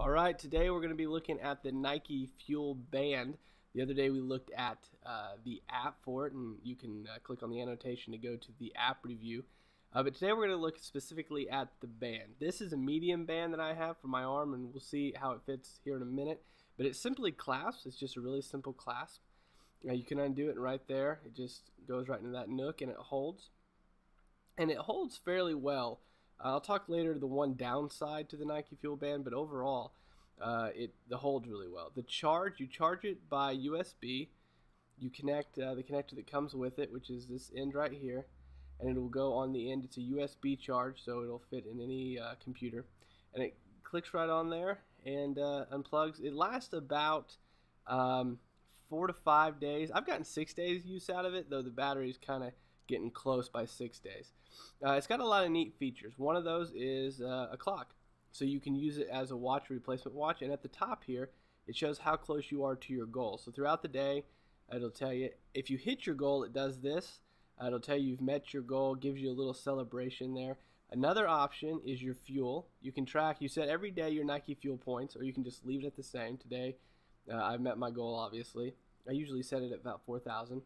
All right, today we're going to be looking at the Nike Fuelband. The other day we looked at the app for it, and you can click on the annotation to go to the app review. But today we're going to look specifically at the band. This is a medium band that I have for my arm, and we'll see how it fits here in a minute. But it simply clasps. It's just a really simple clasp. You can undo it right there. It just goes right into that nook, and it holds. And it holds fairly well. I'll talk later to the one downside to the Nike Fuelband, but overall, it holds really well. The charge, you charge it by USB. You connect the connector that comes with it, which is this end right here, and it will go on the end. It's a USB charge, so it'll fit in any computer, and it clicks right on there and unplugs. It lasts about 4 to 5 days. I've gotten 6 days use out of it, though the battery's kind of getting close by 6 days. It's got a lot of neat features. One of those is a clock, so you can use it as a watch, replacement watch, and at the top here it shows how close you are to your goal. So throughout the day it'll tell you if you hit your goal. It does this. It'll tell you you've met your goal, gives you a little celebration there. Another option is your fuel. You can track, you set every day your Nike fuel points, or you can just leave it at the same. Today I've met my goal, obviously. I usually set it at about 4,000.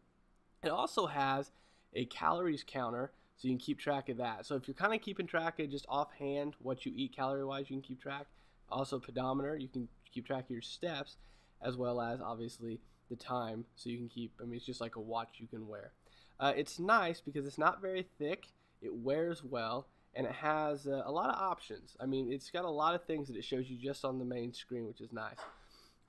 It also has a calories counter, so you can keep track of that. So if you're kind of keeping track of just offhand what you eat calorie wise, you can keep track. Also pedometer, you can keep track of your steps, as well as obviously the time, so you can keep, I mean, it's just like a watch you can wear. It's nice because it's not very thick, it wears well, and it has a lot of options. I mean, it's got a lot of things that it shows you just on the main screen, which is nice.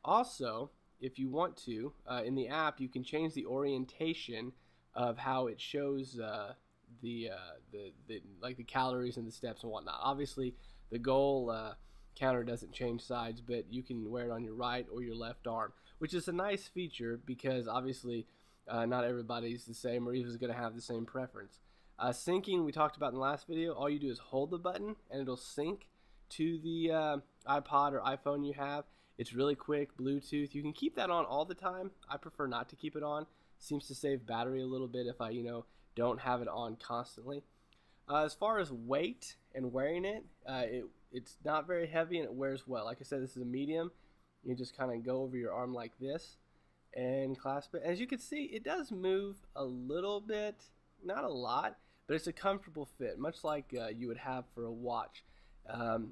Also, if you want to, in the app you can change the orientation of how it shows the calories and the steps and whatnot. Obviously, the goal counter doesn't change sides, but you can wear it on your right or your left arm, which is a nice feature because obviously not everybody's the same or even going to have the same preference. Syncing, we talked about in the last video. All you do is hold the button and it'll sync to the iPod or iPhone you have. It's really quick, Bluetooth. You can keep that on all the time. I prefer not to keep it on. Seems to save battery a little bit if I, don't have it on constantly. As far as weight and wearing it, it's not very heavy and it wears well. Like I said, this is a medium. You just kind of go over your arm like this and clasp it. As you can see, it does move a little bit, not a lot, but it's a comfortable fit, much like you would have for a watch.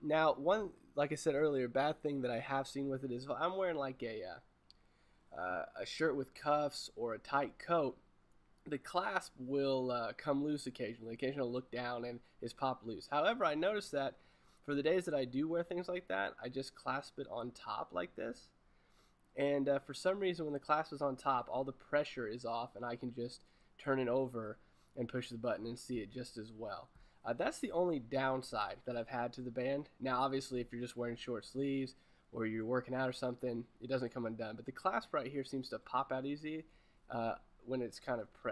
Now, one, like I said earlier, bad thing that I have seen with it is if I'm wearing like a shirt with cuffs or a tight coat, the clasp will come loose occasionally. Occasionally I'll look down and it's popped loose. However, I noticed that for the days that I do wear things like that, I just clasp it on top like this. And for some reason, when the clasp is on top, all the pressure is off and I can just turn it over and push the button and see it just as well. That's the only downside that I've had to the band. Now, obviously, if you're just wearing short sleeves or you're working out or something, it doesn't come undone. But the clasp right here seems to pop out easy when it's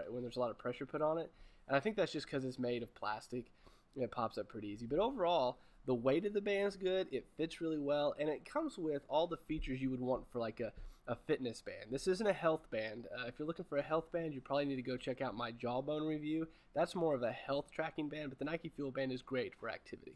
when there's a lot of pressure put on it. And I think that's just because it's made of plastic. It pops up pretty easy. But overall, the weight of the band's good. It fits really well, and it comes with all the features you would want for like a fitness band. This isn't a health band. If you're looking for a health band, you probably need to go check out my Jawbone review. That's more of a health tracking band, but the Nike Fuelband is great for activity.